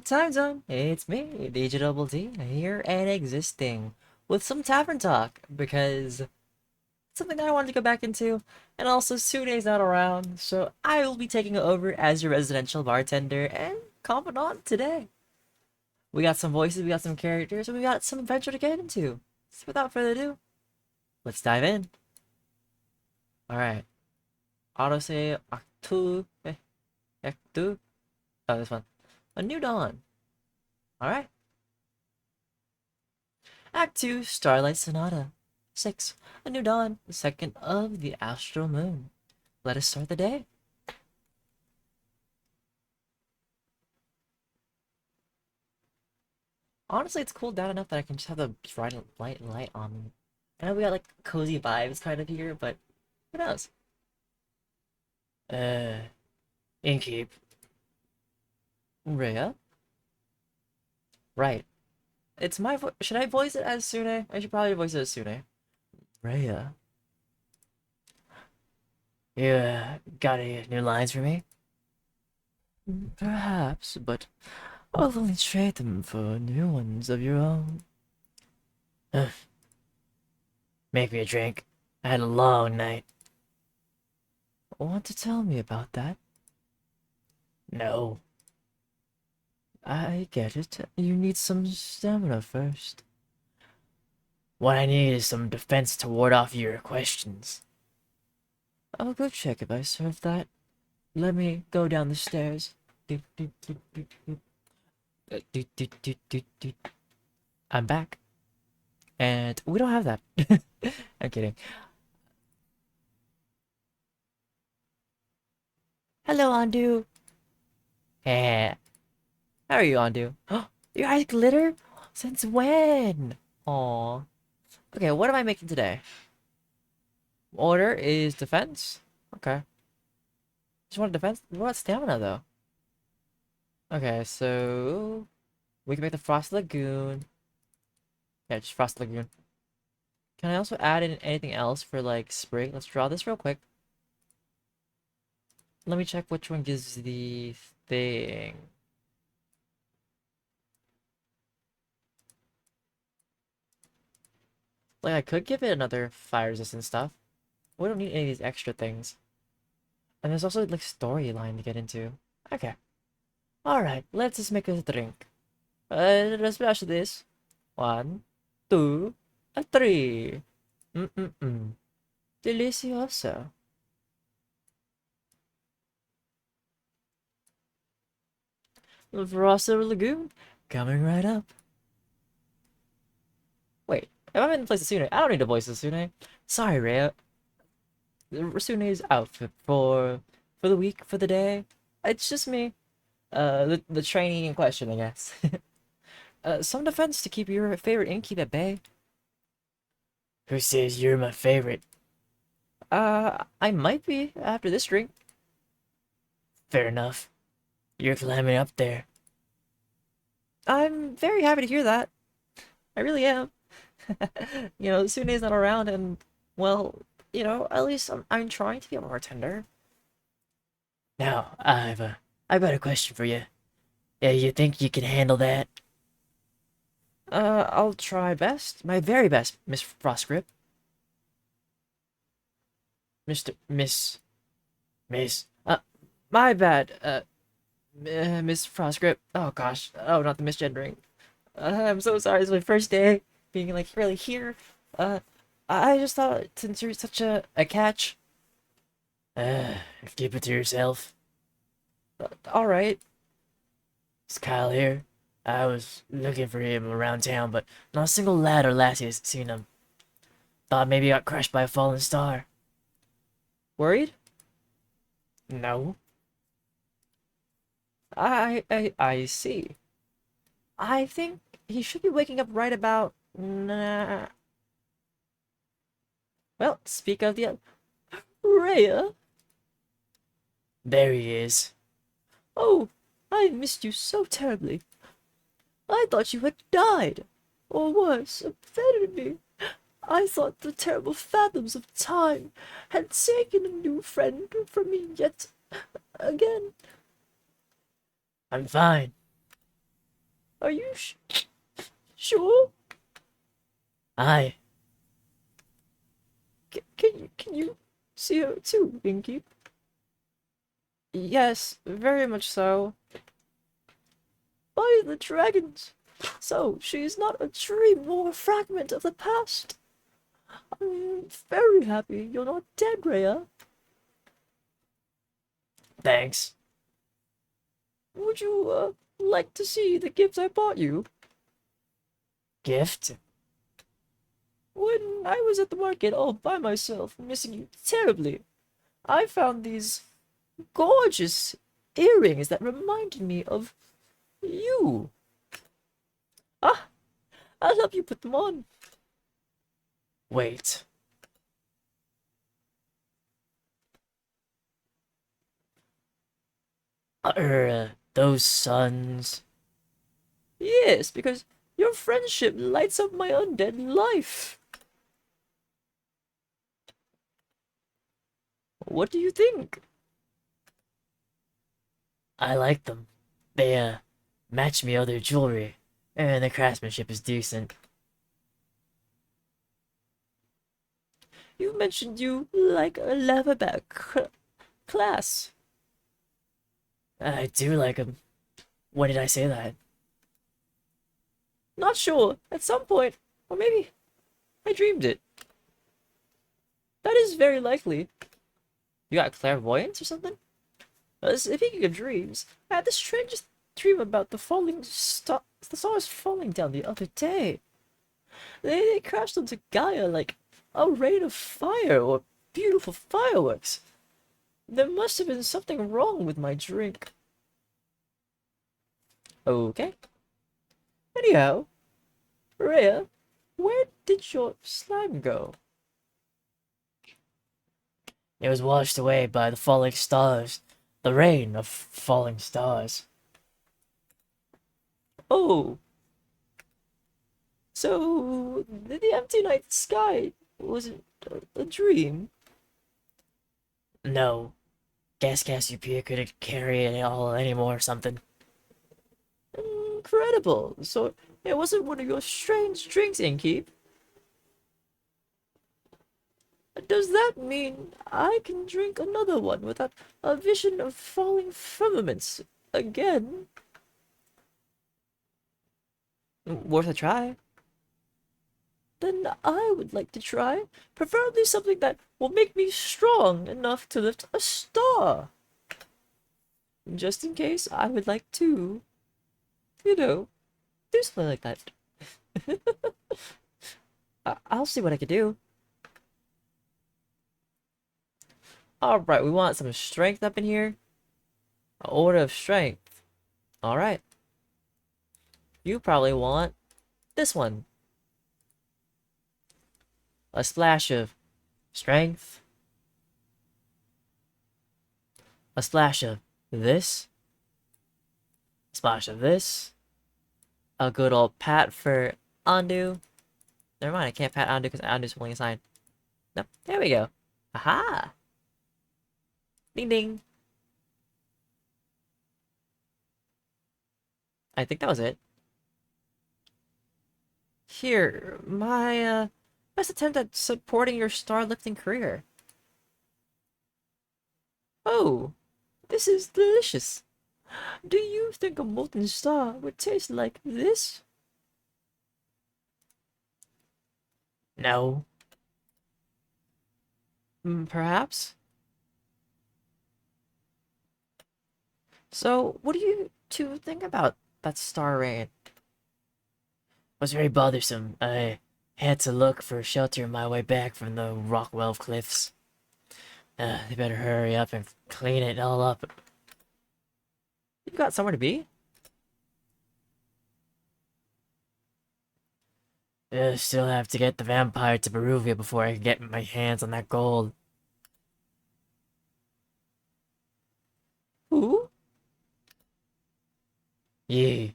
time zone. It's me, DjDoubleT, here and existing with some tavern talk because it's something that I wanted to go back into, and also Sune's not around, so I will be taking over as your residential bartender and confidant today. We got some voices, we got some characters, and we got some adventure to get into. So without further ado, let's dive in. All right, autosave Ep.2. Oh, this one. A New Dawn. All right. Act 2, Starlight Sonata. 6. A New Dawn, the second of the astral moon. Let us start the day. Honestly, it's cooled down enough that I can just have the bright light on me. I know we got like cozy vibes kind of here, but who knows? Uh, Inkeep. Rhea? Right. It's my voice. Should I voice it as Sune? I should probably voice it as Sune. Rhea. You, got any new lines for me? Perhaps, but I'll only trade them for new ones of your own. Ugh. Make me a drink. I had a long night. Want to tell me about that? No. I get it. You need some stamina first. What I need is some defense to ward off your questions. I'll go check if I serve that. Let me go down the stairs. Doot, doot, doot, doot, doot. Doot, doot, doot, doot, doot. I'm back. And we don't have that. I'm kidding. Hello, Andu. Eh. How are you, Andu? Your eyes glitter? Since when? Aw. Okay, what am I making today? Order is defense? Okay. Just want defense? What about stamina, though? Okay, so... we can make the Frost Lagoon. Yeah, just Frost Lagoon. Can I also add in anything else for, like, spring? Let's draw this real quick. Let me check which one gives the thing. Like, I could give it another fire resistant stuff. We don't need any of these extra things. And there's also, like, storyline to get into. Okay. Alright, let's just make a drink. Let's splash this. 1, 2, 3. Mm-mm-mm. Delicioso. Verasa Lagoon, coming right up. Wait, if I'm in the place of Sune, I don't need to voice the Sune. Sorry, Rhea. Sune's out for the week, for the day. It's just me. The trainee in question, I guess. Some defense to keep your favorite innkeep at bay. Who says you're my favorite? I might be after this drink. Fair enough. You're climbing up there. I'm very happy to hear that. I really am. You know, Sune's not around, and well, you know, at least I'm trying to be a bartender. Now, I've got a question for you. Yeah, you think you can handle that? I'll try best, my very best, Miss Frostgrip. Mr. Miss. My bad. Miss Frostgrip. Oh gosh. Oh, not the misgendering. I'm so sorry. It's my first day being like really here. Uh, I just thought since you're such a catch. Uh, keep it to yourself. All right. It's Kyle here. I was looking for him around town, but not a single lad or lassie has seen him. Thought maybe he got crushed by a falling star. Worried? No. I see. I think he should be waking up right about. Nah. Well, speak of the Rhea. There he is. Oh, I missed you so terribly. I thought you had died, or worse, abandoned me. I thought the terrible fathoms of time had taken a new friend from me yet again. I'm fine. Are you sure? Aye. Can you see her too, Inky? Yes, very much so. By the dragons! So, she is not a dream or a fragment of the past. I'm very happy you're not dead, Rhea. Thanks. Would you, like to see the gift I bought you? Gift? When I was at the market all by myself, missing you terribly, I found these gorgeous earrings that reminded me of you. Ah, I'll help you put them on. Wait. Those suns? Yes, because your friendship lights up my undead life. What do you think? I like them. They, match me other jewelry, and the craftsmanship is decent. You mentioned you like a leatherback class. I do like them. When did I say that? Not sure. At some point. Or maybe I dreamed it. That is very likely. You got clairvoyance or something? Speaking of dreams, I had the strangest dream about the stars falling down the other day. They crashed onto Gaia like a rain of fire or beautiful fireworks. There must have been something wrong with my drink. Okay. Anyhow, Rhea, where did your slime go? It was washed away by the falling stars. The rain of falling stars. Oh. So, the empty night sky wasn't a dream? No. Gas Cassiopeia couldn't carry it all anymore or something. Incredible. So, it wasn't one of your strange drinks, Inky. Does that mean I can drink another one without a vision of falling firmaments again? Worth a try. Then I would like to try, preferably something that will make me strong enough to lift a star. Just in case, I would like to, do something like that. I'll see what I can do. Alright, we want some strength up in here. An order of strength. Alright. You probably want this one. A splash of strength. A splash of this. A splash of this. A good old pat for undo. Never mind, I can't pat undo because undo's holding a sign. No, there we go. Aha! Ding ding. I think that was it. Here, my, best attempt at supporting your star-lifting career. Oh, this is delicious. Do you think a molten star would taste like this? No. Perhaps? So, what do you two think about that star rain? It was very bothersome. I had to look for shelter on my way back from the Rockwell cliffs. They better hurry up and clean it all up. You got somewhere to be? Still have to get the vampire to Beruvia before I can get my hands on that gold. Who? Yeah.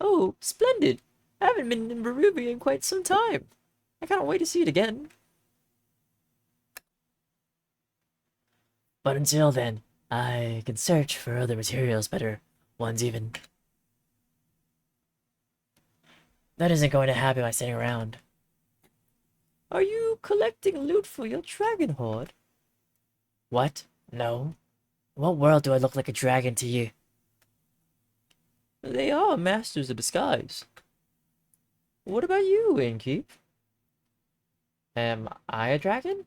Oh, splendid. I haven't been in Beruvia in quite some time. I can't wait to see it again. But until then, I can search for other materials, better ones even. That isn't going to happen by sitting around. Are you collecting loot for your dragon horde? What? No. What world do I look like a dragon to you? They are masters of disguise. What about you, Innkeep? Am I a dragon?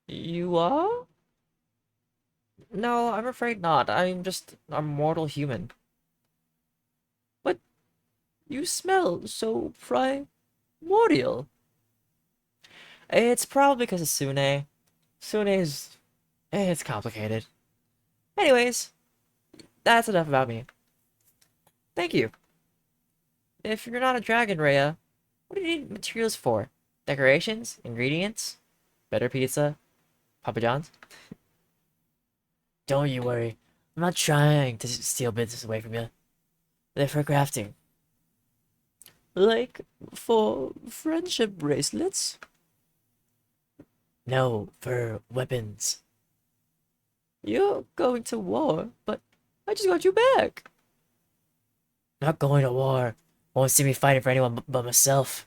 You are? No, I'm afraid not. I'm just a mortal human. But you smell so primordial. It's probably because of Sune. Sune is... it's complicated. Anyways, that's enough about me. Thank you. If you're not a dragon, Rhea, what do you need materials for? Decorations? Ingredients? Better pizza? Papa John's? Don't you worry. I'm not trying to steal business away from you. They're for crafting. Like, for friendship bracelets? No, for weapons. You're going to war, but I just got you back. Not going to war. Won't see me fighting for anyone but myself.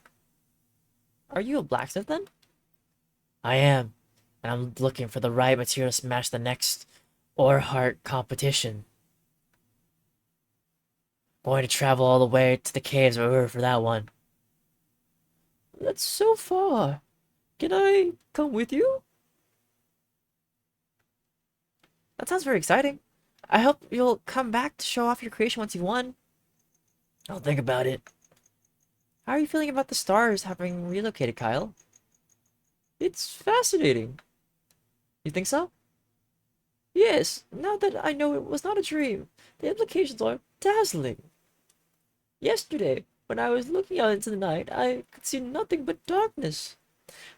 Are you a blacksmith then? I am, and I'm looking for the right material to smash the next Orhart competition. Going to travel all the way to the caves of Ur for that one. That's so far. Can I come with you? That sounds very exciting. I hope you'll come back to show off your creation once you've won. I'll think about it. How are you feeling about the stars having relocated, Kyle? It's fascinating. You think so? Yes, now that I know it was not a dream, the implications are dazzling. Yesterday, when I was looking out into the night, I could see nothing but darkness.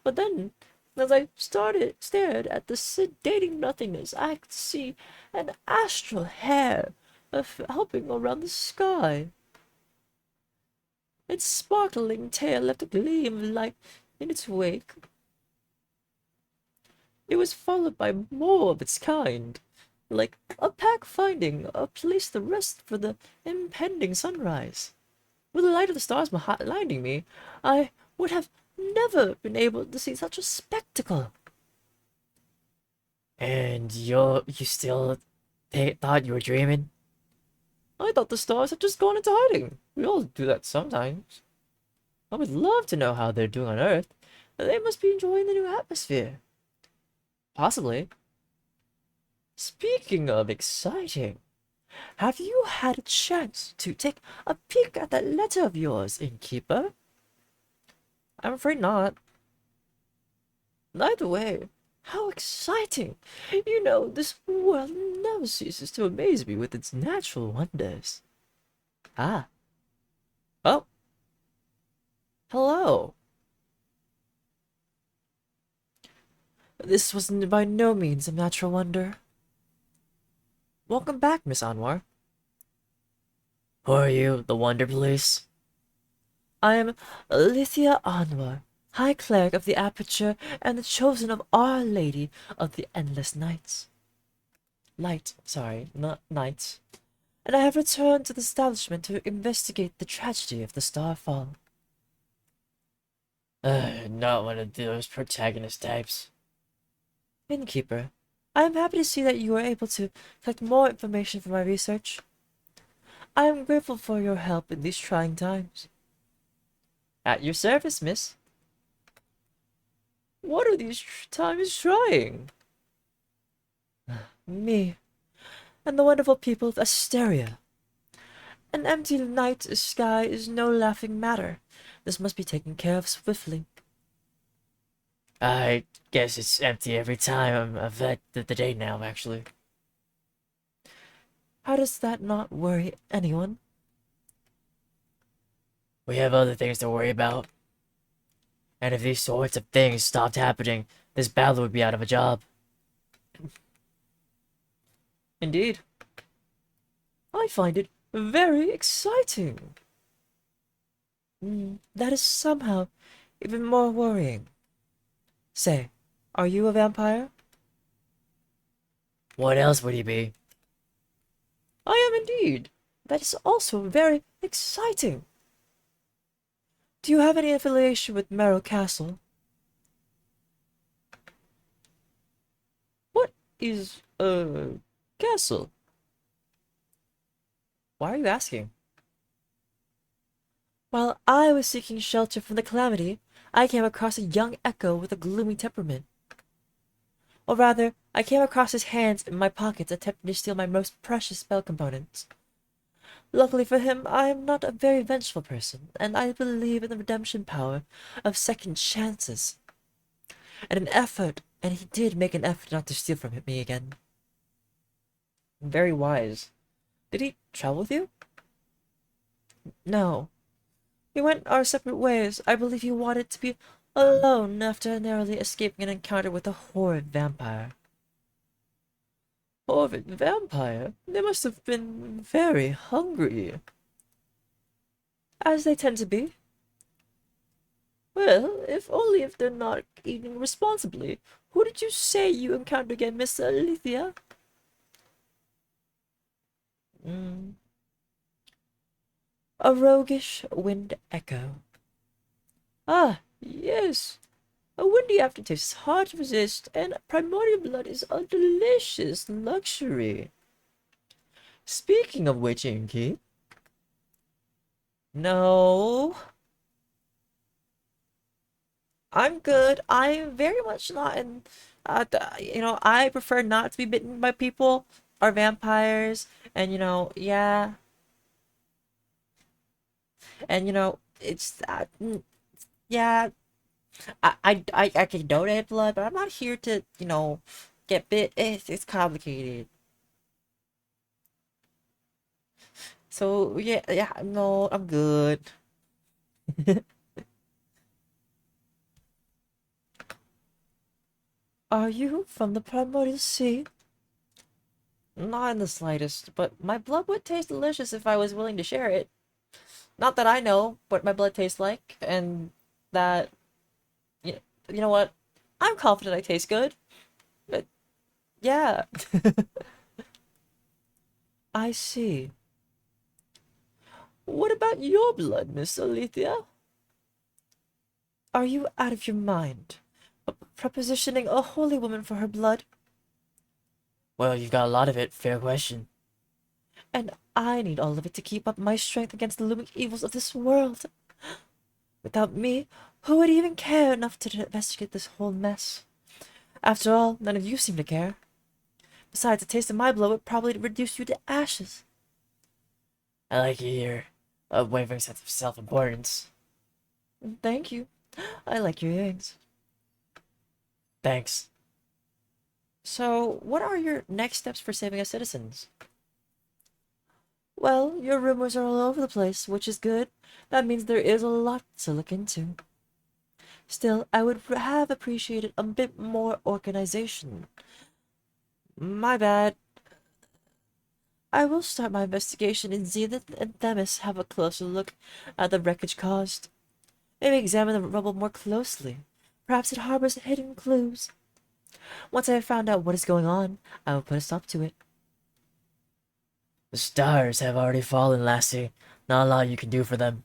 But then, as I stared at the sedating nothingness, I could see an astral hair helping around the sky. Its sparkling tail left a gleam of light in its wake. It was followed by more of its kind, like a pack finding a place to rest for the impending sunrise. With the light of the stars blinding me, I would have never been able to see such a spectacle. And you still thought you were dreaming? I thought the stars had just gone into hiding. We all do that sometimes. I would love to know how they're doing on Earth. They must be enjoying the new atmosphere. Possibly. Speaking of exciting, have you had a chance to take a peek at that letter of yours, Innkeeper? I'm afraid not. Neither way. How exciting! You know, this world never ceases to amaze me with its natural wonders. Ah. Oh. Hello. This was by no means a natural wonder. Welcome back, Miss Anwar. Who are you, the Wonder Police? I am Lithia Anwar, High Cleric of the Aperture and the chosen of Our Lady of the Endless Nights. Not nights. And I have returned to the establishment to investigate the tragedy of the Starfall. Not one of those protagonist types. Innkeeper, I am happy to see that you were able to collect more information for my research. I am grateful for your help in these trying times. At your service, miss. What are these times trying? Me, and the wonderful people of Asteria. An empty night sky is no laughing matter. This must be taken care of swiftly. I guess it's empty every time I've had the day now, actually. How does that not worry anyone? We have other things to worry about. And if these sorts of things stopped happening, this battle would be out of a job. Indeed. I find it very exciting. That is somehow even more worrying. Say, are you a vampire? What else would he be? I am indeed. That is also very exciting. Do you have any affiliation with Merrow Castle? What is a castle? Why are you asking? While I was seeking shelter from the calamity, I came across a young echo with a gloomy temperament. Or rather, I came across his hands in my pockets attempting to steal my most precious spell components. Luckily for him, I am not a very vengeful person, and I believe in the redemption power of second chances. And he did make an effort not to steal from me again. Very wise. Did he travel with you? No. We went our separate ways. I believe he wanted to be alone after narrowly escaping an encounter with a horrid vampire. Horrid vampire? They must have been very hungry. As they tend to be. Well, if they're not eating responsibly. Who did you say you encountered again, Miss Alethea? A roguish wind echo. Ah, yes. A windy aftertaste is hard to resist, and primordial blood is a delicious luxury. Speaking of which, Inky. No. I'm good. I'm very much not in. I prefer not to be bitten by people or vampires, and yeah, and it's that. Yeah, I can donate blood, but I'm not here to get bit. It's complicated. So yeah, no, I'm good. Are you from the primordial sea? Not in the slightest, but my blood would taste delicious if I was willing to share it. Not that I know what my blood tastes like, and that, you, you know what? I'm confident I taste good, but yeah. I see. What about your blood, Miss Alethea? Are you out of your mind? Propositioning a holy woman for her blood? Well, you've got a lot of it, fair question. And I need all of it to keep up my strength against the looming evils of this world. Without me, who would even care enough to investigate this whole mess? After all, none of you seem to care. Besides, a taste of my blood would probably reduce you to ashes. I like your unwavering sense of self-importance. Thank you. I like your earrings. Thanks. So, what are your next steps for saving us citizens? Well, your rumors are all over the place, which is good. That means there is a lot to look into. Still, I would have appreciated a bit more organization. My bad. I will start my investigation and Zenith and Themis have a closer look at the wreckage caused. Maybe examine the rubble more closely. Perhaps it harbors hidden clues. Once I have found out what is going on, I will put a stop to it. The stars have already fallen, lassie. Not a lot you can do for them.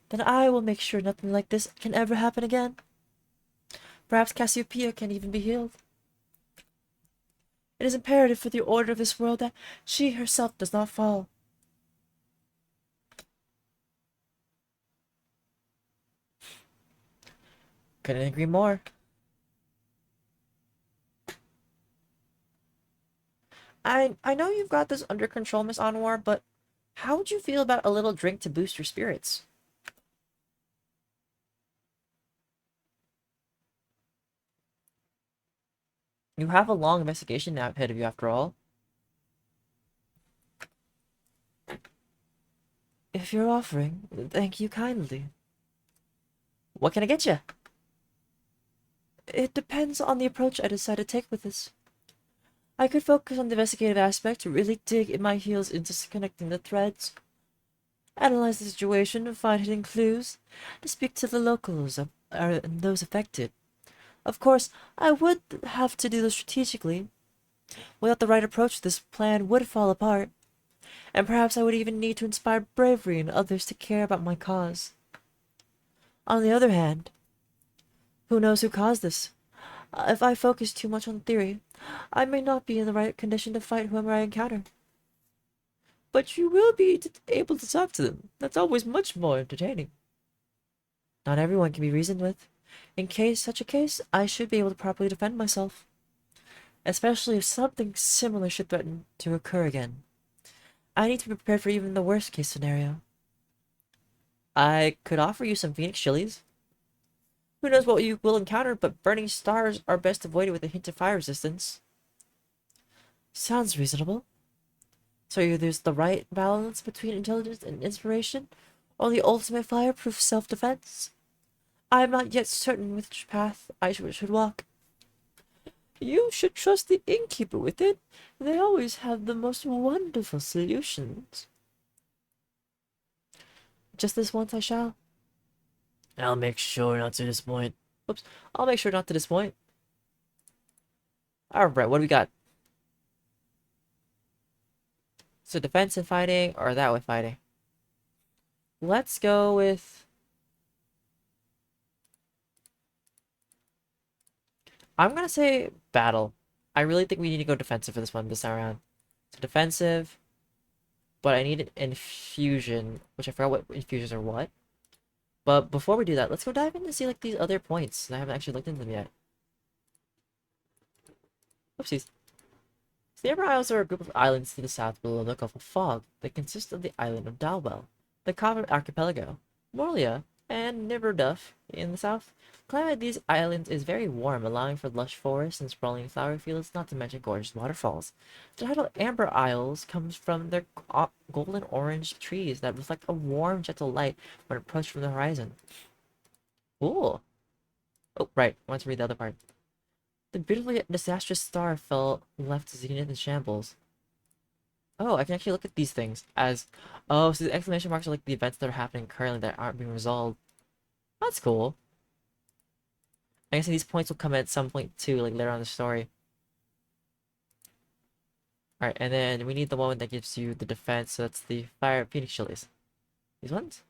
Then I will make sure nothing like this can ever happen again. Perhaps Cassiopeia can even be healed. It is imperative for the order of this world that she herself does not fall. Couldn't agree more. I know you've got this under control, Miss Anwar, but how would you feel about a little drink to boost your spirits? You have a long investigation now ahead of you, after all. If you're offering, thank you kindly. What can I get you? It depends on the approach I decide to take with this. I could focus on the investigative aspect, really dig in my heels into connecting the threads, analyze the situation, find hidden clues, to speak to the locals and those affected. Of course, I would have to do this strategically. Without the right approach, this plan would fall apart, and perhaps I would even need to inspire bravery in others to care about my cause. On the other hand, who knows who caused this? If I focus too much on theory, I may not be in the right condition to fight whoever I encounter. But you will be able to talk to them. That's always much more entertaining. Not everyone can be reasoned with. In such a case, I should be able to properly defend myself, especially if something similar should threaten to occur again. I need to be prepared for even the worst case scenario. I could offer you some Phoenix chilies. Who knows what you will encounter, but burning stars are best avoided with a hint of fire resistance. Sounds reasonable. So either there's the right balance between intelligence and inspiration, or the ultimate fireproof self-defense. I am not yet certain which path I should walk. You should trust the innkeeper within. They always have the most wonderful solutions. Just this once I shall. I'll make sure not to disappoint. Oops. I'll make sure not to disappoint. Alright, what do we got? So defensive fighting or that way fighting? Let's go with... I'm gonna say battle. I really think we need to go defensive for this one this time around. So defensive, but I need an infusion, which I forgot what infusions are what. But before we do that, let's go dive in and see like these other points. I haven't actually looked into them yet. Oopsies. The Amber Isles are a group of islands to the south below the Gulf of Fog that consist of the island of Dalwell, the Common Archipelago, Morlia, and Niverduff in the south. The climate of these islands is very warm, allowing for lush forests and sprawling flower fields, not to mention gorgeous waterfalls. The title Amber Isles comes from their golden orange trees that reflect a warm, gentle light when approached from the horizon. Cool. Oh, right. I want to read the other part. The beautifully disastrous star fell left zenith in shambles. Oh, I can actually look at these things as... Oh, so the exclamation marks are like the events that are happening currently that aren't being resolved. That's cool. I guess these points will come at some point too, like later on in the story. Alright, and then we need the one that gives you the defense, so that's the fire Phoenix chilies. These ones?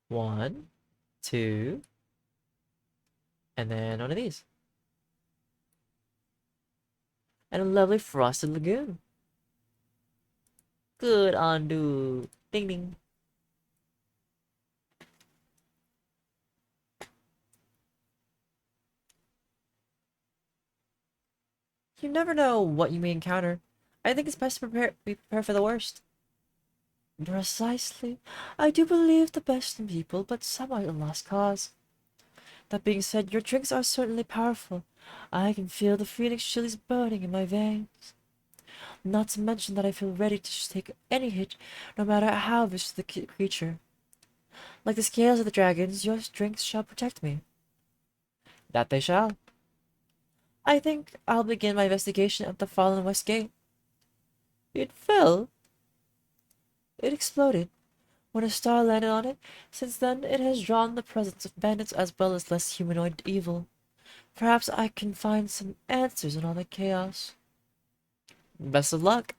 One, two, and then one of these. And a lovely frosted lagoon. Good on dude. Ding ding. You never know what you may encounter. I think it's best to be prepared for the worst. Precisely. I do believe the best in people, but some are a lost cause. That being said, your drinks are certainly powerful. I can feel the Phoenix chilies burning in my veins. Not to mention that I feel ready to just take any hit, no matter how vicious the creature. Like the scales of the dragons, your drinks shall protect me. That they shall. I think I'll begin my investigation at the fallen West Gate. It fell. It exploded. When a star landed on it, since then it has drawn the presence of bandits as well as less humanoid evil. Perhaps I can find some answers in all the chaos. Best of luck.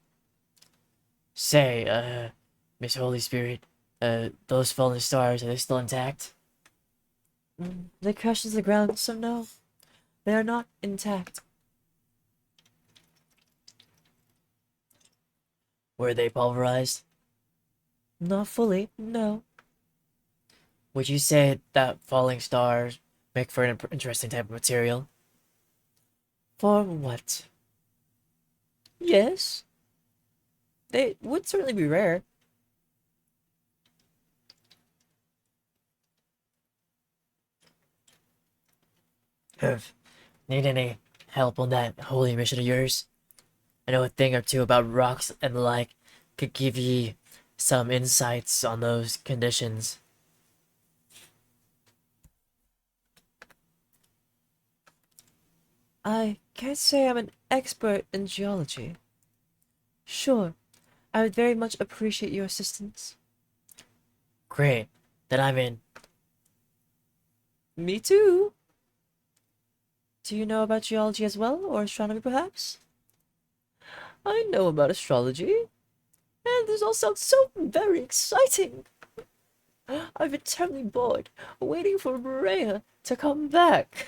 Say, Miss Holy Spirit, those fallen stars, are they still intact? They crashed into the ground, so no. They are not intact. Were they pulverized? Not fully, no. Would you say that falling stars make for an interesting type of material? For what? Yes. They would certainly be rare. Humph. Need any help on that holy mission of yours? I know a thing or two about rocks and the like. Could give ye some insights on those conditions. I can't say I'm an expert in geology. Sure, I would very much appreciate your assistance. Great. Then I'm in. Me too. Do you know about geology as well, or astronomy perhaps? I know about astrology, and this all sounds so very exciting. I've been terribly bored, waiting for Maria to come back.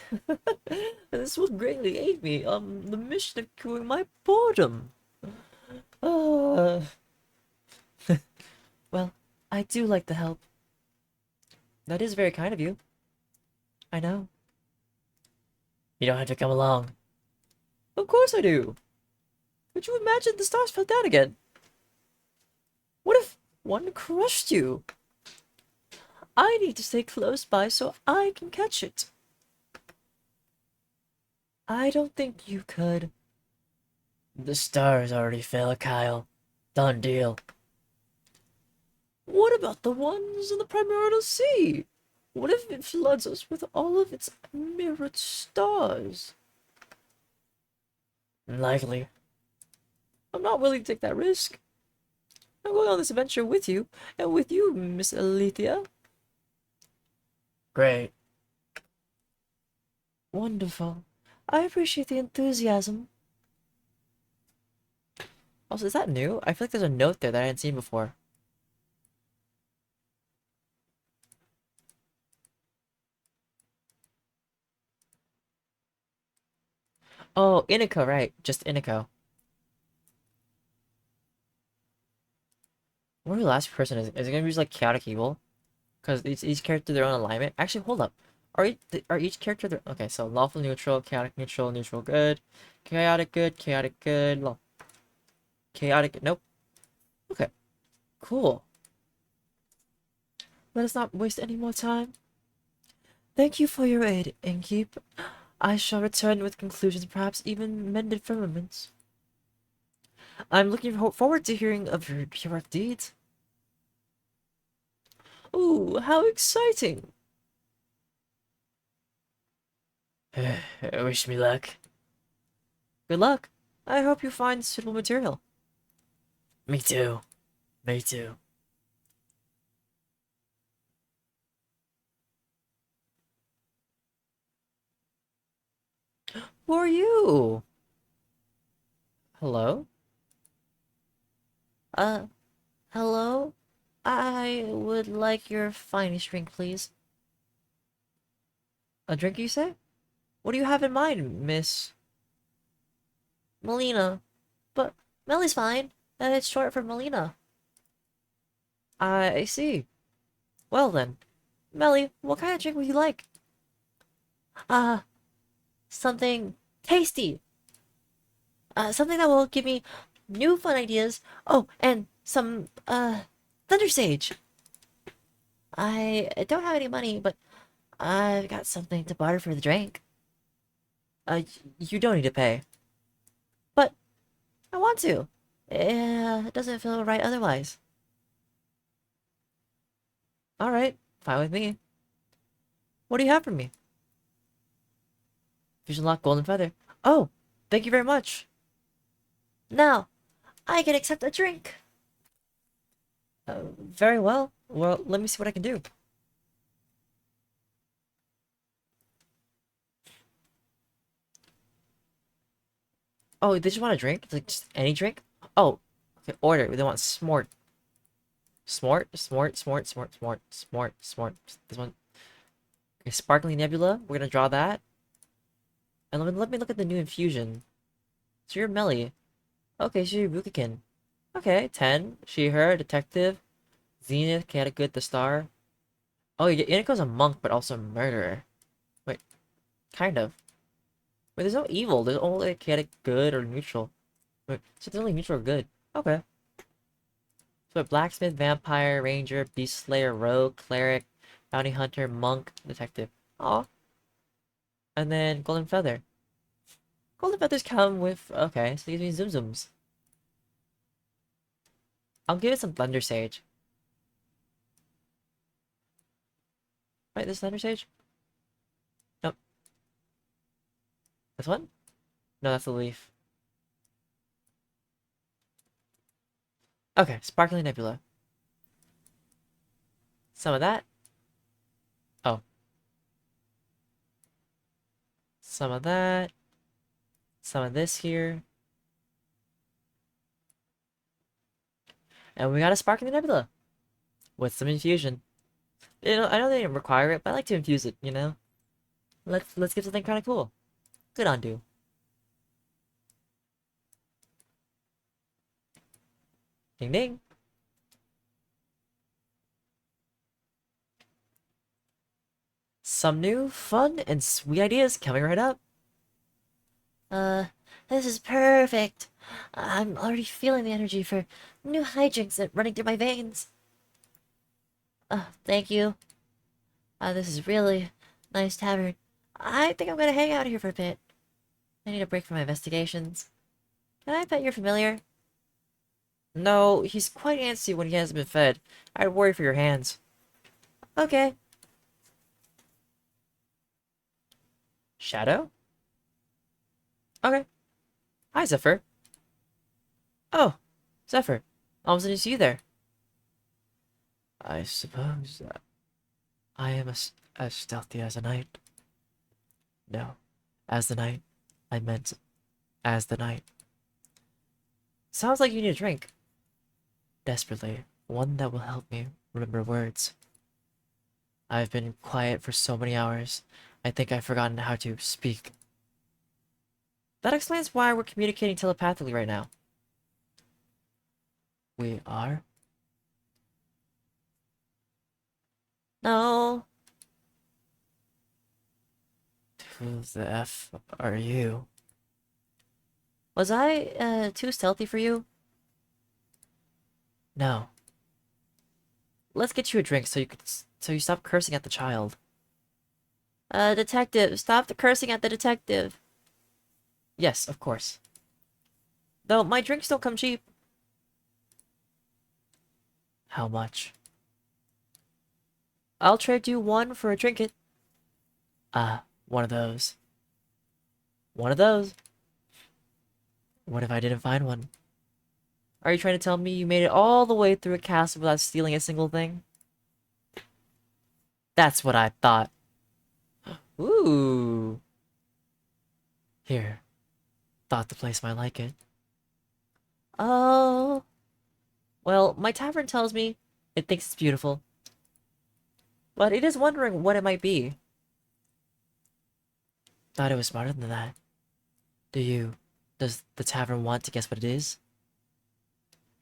This will greatly aid me on the mission of curing my boredom. Uh, well, I do like the help. That is very kind of you. I know. You don't have to come along. Of course I do. Could you imagine the stars fell down again? What if one crushed you? I need to stay close by so I can catch it. I don't think you could. The stars already fell, Kyle. Done deal. What about the ones in the primordial sea? What if it floods us with all of its mirrored stars? Likely. I'm not willing to take that risk. I'm going on this adventure with you, and with you, Miss Alethea. Great. Wonderful. I appreciate the enthusiasm. Also, is that new? I feel like there's a note there that I hadn't seen before. Oh, Iniko, right. Just Iniko. I wonder who the last person is. Is it gonna be just like chaotic evil? Because each character their own alignment. Actually, hold up. Are each character their okay? So lawful neutral, chaotic neutral, neutral good, chaotic good, law chaotic. Nope. Okay. Cool. Let us not waste any more time. Thank you for your aid, Innkeep. I shall return with conclusions, perhaps even mended firmaments. I'm looking forward to hearing of your heroic deeds. Ooh, how exciting! Wish me luck. Good luck. I hope you find suitable material. Me too. Me too. Who are you? Hello? Uh, hello? I would like your finest drink, please. A drink, you say? What do you have in mind, Miss Melina? But Melly's fine. It's short for Melina. I see. Well then, Melly, what kind of drink would you like? Uh, something tasty. Something that will give me new fun ideas. Oh, and some, Thunder Sage. I don't have any money, but I've got something to barter for the drink. You don't need to pay. But I want to. It doesn't feel right otherwise. Alright, fine with me. What do you have for me? Fusion Lock Golden Feather. Oh, thank you very much. Now, I can accept a drink. Very well. Well, let me see what I can do. Oh, they just want a drink? Like, just any drink? Oh, okay, order. They want smart. Smart. This one. Okay, Sparkling Nebula. We're gonna draw that. And let me look at the new infusion. So you're Melly. Okay, so you're Rukikin. Okay, 10. She, her, detective. Zenith, chaotic good, the star. Oh, Iniko's a monk, but also a murderer. Wait, kind of. Wait, there's no evil. There's only like, chaotic good or neutral. Wait, so there's only neutral or good. Okay. So blacksmith, vampire, ranger, beast slayer, rogue, cleric, bounty hunter, monk, detective. Oh. And then golden feather. Golden feathers come with okay, so these mean zoom zooms. I'll give it some thunder sage. Right, this thunder sage? Nope. This one? No, that's the leaf. Okay, sparkling nebula. Some of that. Oh, some of that. Some of this here. And we got a Spark in the Nebula. With some infusion. You know, I know they didn't require it, but I like to infuse it, you know? Let's get something kinda cool. Good on do. Ding ding. Some new, fun, and sweet ideas coming right up. Uh, this is perfect. I'm already feeling the energy for new hijinks that running through my veins. Thank you. This is really nice tavern. I think I'm gonna hang out here for a bit. I need a break from my investigations. Can I bet you're familiar? No, he's quite antsy when he hasn't been fed. I'd worry for your hands. Okay. Shadow? Okay. Hi, Zephyr. Oh, Zephyr. Almost didn't see you there. I suppose I am as stealthy as a knight. No, as the night. I meant as the night. Sounds like you need a drink. Desperately. One that will help me remember words. I've been quiet for so many hours. I think I've forgotten how to speak. That explains why we're communicating telepathically right now. We are? No. Who the F are you? Was I, too stealthy for you? No. Let's get you a drink so you stop cursing at the child. Detective, stop the cursing at the detective. Yes, of course. Though my drinks don't come cheap. How much? I'll trade you one for a trinket. One of those. One of those. What if I didn't find one? Are you trying to tell me you made it all the way through a castle without stealing a single thing? That's what I thought. Ooh. Here. Thought the place might like it. Oh. Well, my tavern tells me it thinks it's beautiful. But it is wondering what it might be. Thought it was smarter than that. Does the tavern want to guess what it is?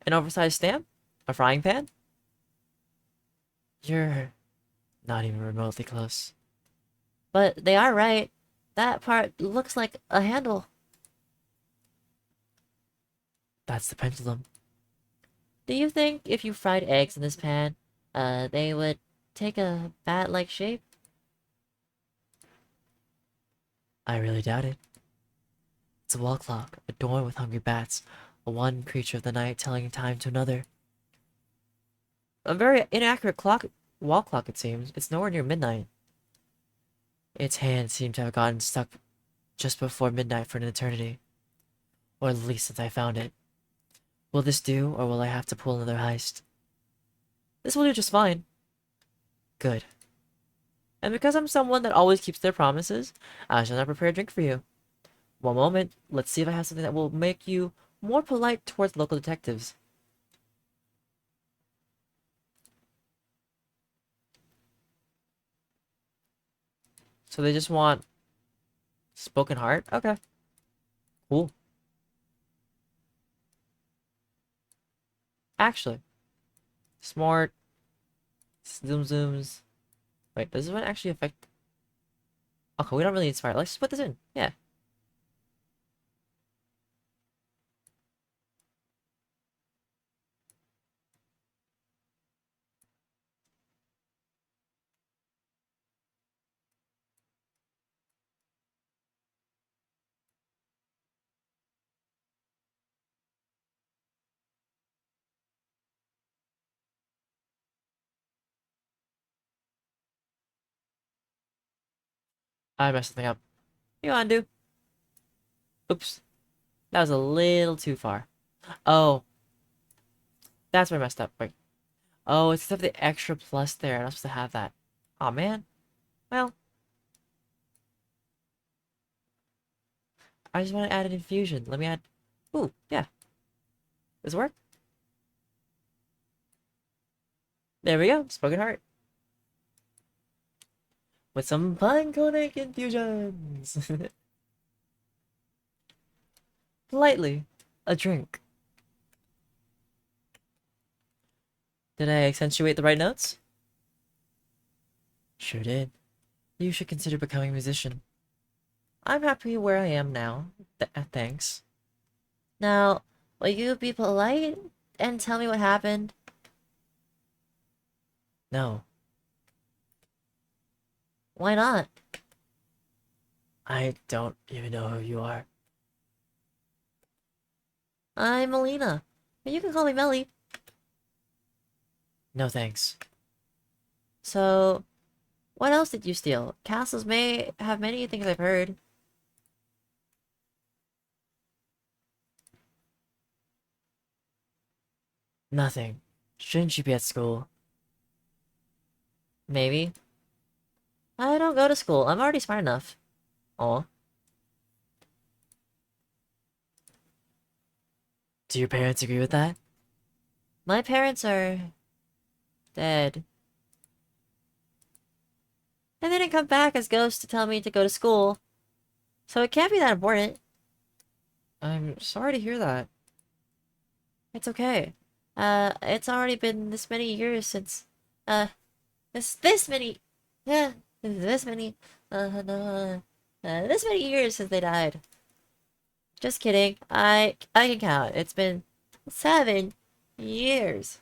An oversized stamp? A frying pan? You're not even remotely close. But they are right. That part looks like a handle. That's the pendulum. Do you think if you fried eggs in this pan, they would take a bat-like shape? I really doubt it. It's a wall clock, adorned with hungry bats, a one creature of the night telling time to another. A very inaccurate wall clock it seems. It's nowhere near midnight. Its hands seem to have gotten stuck just before midnight for an eternity. Or at least since I found it. Will this do, or will I have to pull another heist? This will do just fine. Good. And because I'm someone that always keeps their promises, I shall now prepare a drink for you. One moment, let's see if I have something that will make you more polite towards local detectives. So they just want spoken heart? Okay. Cool. Actually, smart. Zoom zooms. Wait, does this one actually affect? Okay, we don't really inspire. Let's just put this in. Yeah. I messed something up. You undo. Oops. That was a little too far. Oh, that's where I messed up. Wait. Oh, it's because of the extra plus there. I'm not supposed to have that. Oh man. Well, I just want to add an infusion. Let me add. Ooh, yeah. Does it work? There we go. Spoken heart. With some pine conic infusions. Politely. A drink. Did I accentuate the right notes? Sure did. You should consider becoming a musician. I'm happy where I am now. Thanks. Now, will you be polite and tell me what happened? No. Why not? I don't even know who you are. I'm Melina, but you can call me Melly. No thanks. So, what else did you steal? Castles may have many things I've heard. Nothing. Shouldn't you be at school? Maybe. I don't go to school. I'm already smart enough. Oh. Do your parents agree with that? My parents are dead. And they didn't come back as ghosts to tell me to go to school. So it can't be that important. I'm sorry to hear that. It's okay. It's already been this many years since, this many, yeah, this many, no, this many years since they died. Just kidding. I can count. It's been 7 years.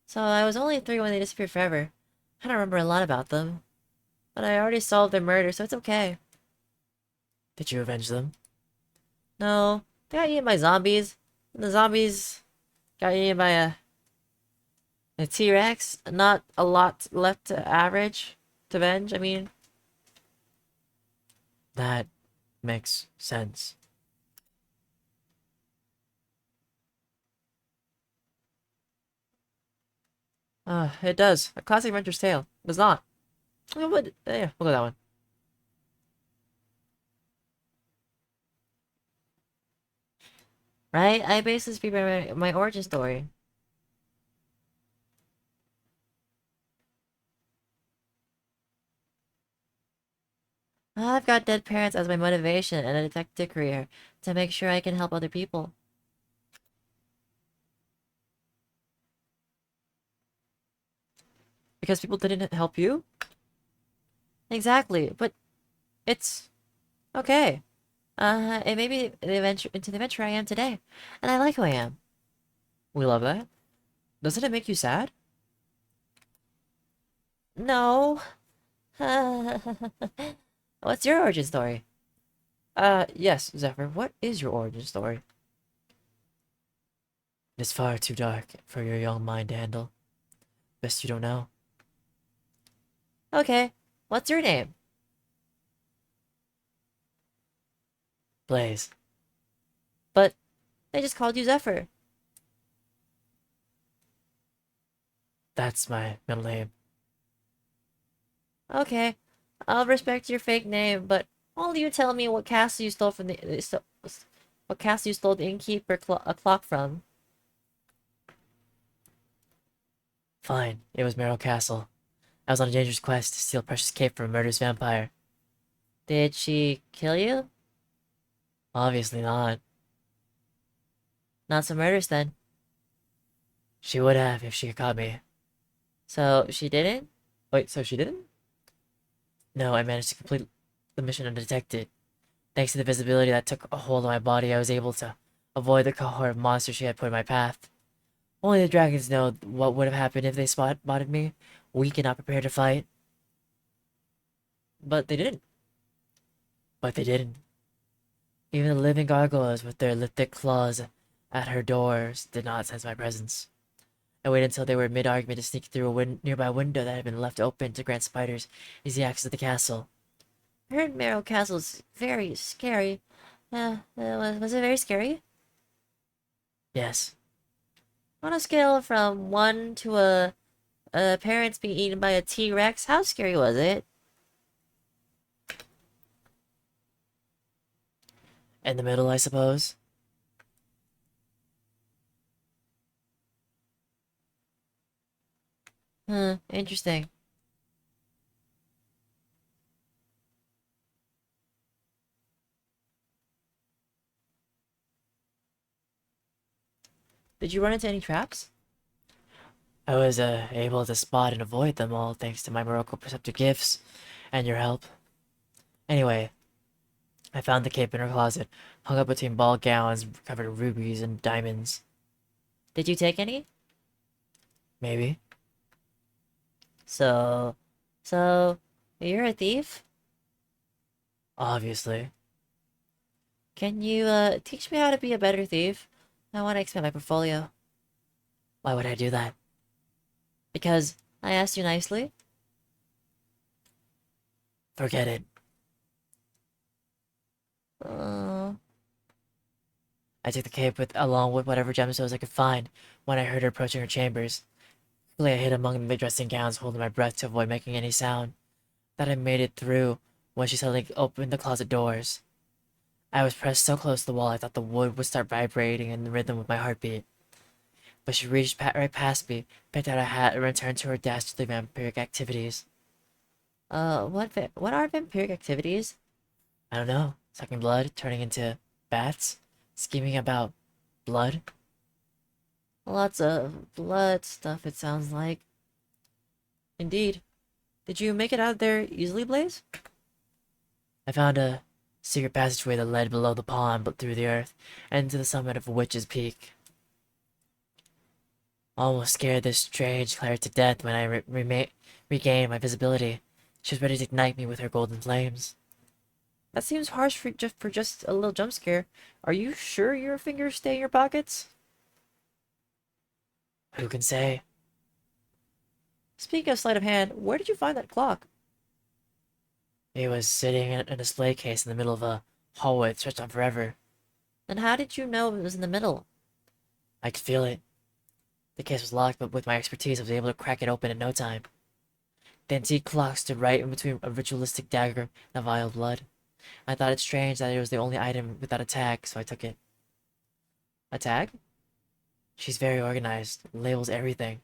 So I was only 3 when they disappeared forever. I don't remember a lot about them. But I already solved their murder, so it's okay. Did you avenge them? No. They got eaten by zombies. And the zombies got eaten by a T-Rex. Not a lot left to average. To avenge, I mean. That makes sense. It does. A classic adventure's tale. Does not. Yeah, we'll go that one. Right? I based this be my origin story. I've got dead parents as my motivation and a detective career to make sure I can help other people. Because people didn't help you? Exactly, but it's okay. It made me into the adventure I am today, and I like who I am. We love that. Doesn't it make you sad? No. What's your origin story? Yes, Zephyr, what is your origin story? It's far too dark for your young mind to handle. Best you don't know. Okay, what's your name? Blaze. But they just called you Zephyr. That's my middle name. Okay, I'll respect your fake name, but only you tell me what castle you stole from what castle you stole the innkeeper clock from. Fine, it was Merrill Castle. I was on a dangerous quest to steal a precious cape from a murderous vampire. Did she kill you? Obviously not. Not so murderous then. She would have if she had caught me. So she didn't? Wait, so she didn't? No, I managed to complete the mission undetected. Thanks to the visibility that took a hold of my body, I was able to avoid the cohort of monsters she had put in my path. Only the dragons know what would have happened if they spotted me, weak and not prepared to fight. But they didn't. But they didn't. Even the living gargoyles with their thick claws at her doors did not sense my presence. I waited until they were mid-argument to sneak through a nearby window that had been left open to grant spiders easy access to the castle. I heard Merrill Castle's very scary. Was it very scary? Yes. On a scale from 1 to a parents being eaten by a T-Rex, how scary was it? In the middle, I suppose. Interesting. Did you run into any traps? I was able to spot and avoid them all thanks to my miracle perceptive gifts and your help. Anyway, I found the cape in her closet, hung up between ball gowns covered in rubies and diamonds. Did you take any? Maybe. So, so, you're a thief? Obviously. Can you, teach me how to be a better thief? I want to expand my portfolio. Why would I do that? Because I asked you nicely? Forget it. Uh, I took the cape along with whatever gemstones I could find when I heard her approaching her chambers. Quickly I hid among the dressing gowns, holding my breath to avoid making any sound. Thought I made it through when she suddenly opened the closet doors. I was pressed so close to the wall I thought the wood would start vibrating in the rhythm with my heartbeat. But she reached right past me, picked out a hat, and returned to her dastardly vampiric activities. what are vampiric activities? I don't know, sucking blood, turning into bats, scheming about blood. Lots of blood stuff, it sounds like. Indeed. Did you make it out of there easily, Blaze? I found a secret passageway that led below the pond but through the earth and to the summit of Witch's Peak. Almost scared this strange Claire to death when I regained my visibility. She was ready to ignite me with her golden flames. That seems harsh for just a little jump scare. Are you sure your fingers stay in your pockets? Who can say? Speaking of sleight of hand, where did you find that clock? It was sitting in a display case in the middle of a hallway that stretched on forever. And how did you know it was in the middle? I could feel it. The case was locked, but with my expertise, I was able to crack it open in no time. The antique clock stood right in between a ritualistic dagger and a vial of blood. I thought it strange that it was the only item without a tag, so I took it. A tag? She's very organized, labels everything.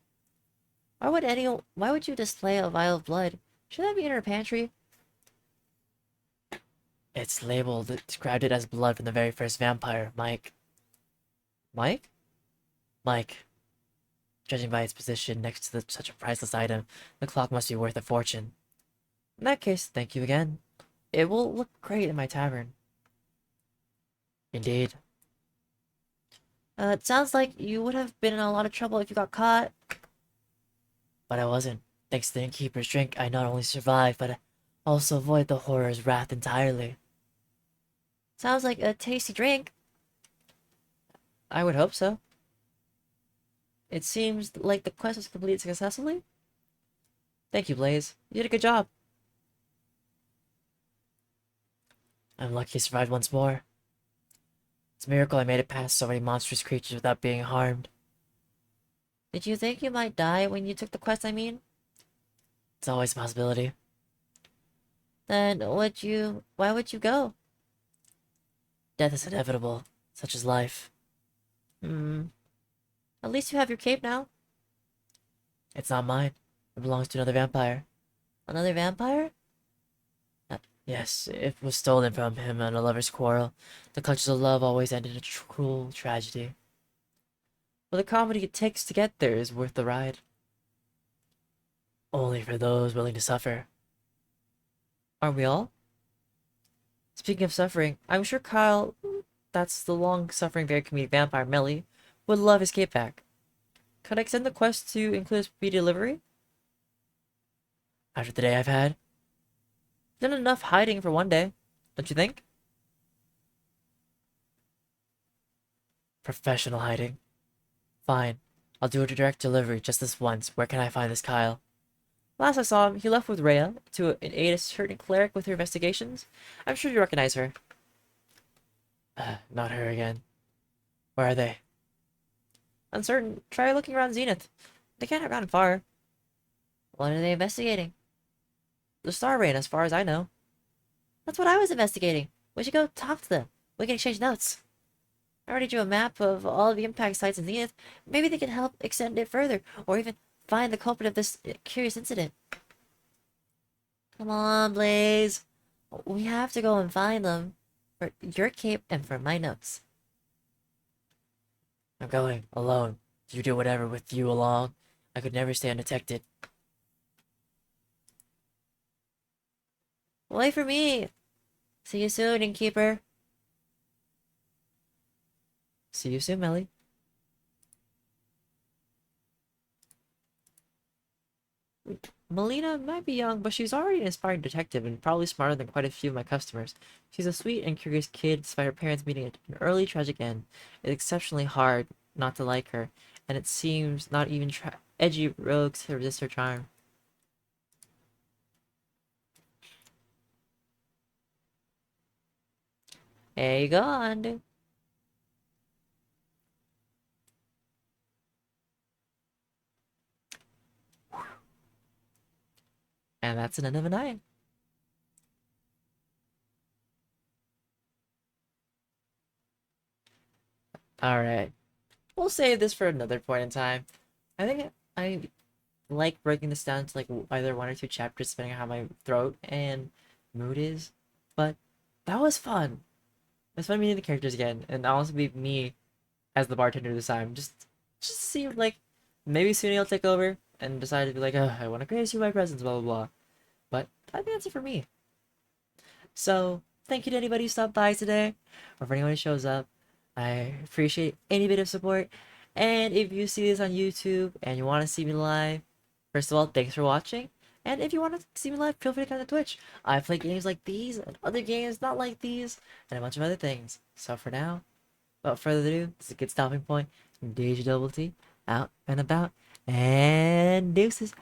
Why would you display a vial of blood? Should that be in her pantry? It's labeled, it described it as blood from the very first vampire, Mike. Mike? Mike. Judging by its position next to such a priceless item, the clock must be worth a fortune. In that case, thank you again. It will look great in my tavern. Indeed. It sounds like you would have been in a lot of trouble if you got caught. But I wasn't. Thanks to the innkeeper's drink, I not only survived, but also avoided the horror's wrath entirely. Sounds like a tasty drink. I would hope so. It seems like the quest was completed successfully. Thank you, Blaze. You did a good job. I'm lucky I survived once more. It's a miracle I made it past so many monstrous creatures without being harmed. Did you think you might die when you took the quest, I mean? It's always a possibility. Then why would you go? Death is inevitable, such is life. At least you have your cape now. It's not mine. It belongs to another vampire. Another vampire? Yes, it was stolen from him in a lover's quarrel. The clutches of love always end in a cruel tragedy. Well, the comedy it takes to get there is worth the ride. Only for those willing to suffer. Aren't we all? Speaking of suffering, I'm sure Kyle, that's the long-suffering very comedic vampire Melly, would love his cape back. Could I extend the quest to include speedy delivery? After the day I've had, Done enough hiding for one day, don't you think? professional hiding. Fine. I'll do a direct delivery just this once. Where can I find this Kyle? Last I saw him, he left with Rhea to aid a certain cleric with her investigations. I'm sure you recognize her. Not her again. Where are they? uncertain, try looking around Zenith. They can't have gotten far. What are they investigating? The Star Rain, as far as I know. That's what I was investigating. We should go talk to them. We can exchange notes. I already drew a map of all the impact sites in Zenith. Maybe they can help extend it further, or even find the culprit of this curious incident. Come on, Blaze. We have to go and find them. For your cape and for my notes. I'm going, alone. You do whatever with you along. I could never stay undetected. Wait for me! See you soon, Innkeeper. See you soon, Melly. Melina might be young, but she's already an inspiring detective and probably smarter than quite a few of my customers. She's a sweet and curious kid, despite her parents meeting an early tragic end. It's exceptionally hard not to like her, and it seems not even edgy rogues to resist her charm. There you go, on. And that's an end of a night. Alright. We'll save this for another point in time. I think I like breaking this down to like either one or two chapters depending on how my throat and mood is. But that was fun. It's fun meeting the characters again, and also be me as the bartender this time. Just see like maybe soon he'll take over and decide to be like, oh, I want to grace you my presence, blah blah blah. But I think that's it for me. So thank you to anybody who stopped by today, or for anyone who shows up. I appreciate any bit of support. And if you see this on YouTube and you want to see me live, first of all, thanks for watching. And if you want to see me live, feel free to come to Twitch. I play games like these and other games not like these and a bunch of other things. So for now, without further ado, this is a good stopping point. DjDoubleT out and about, and deuces.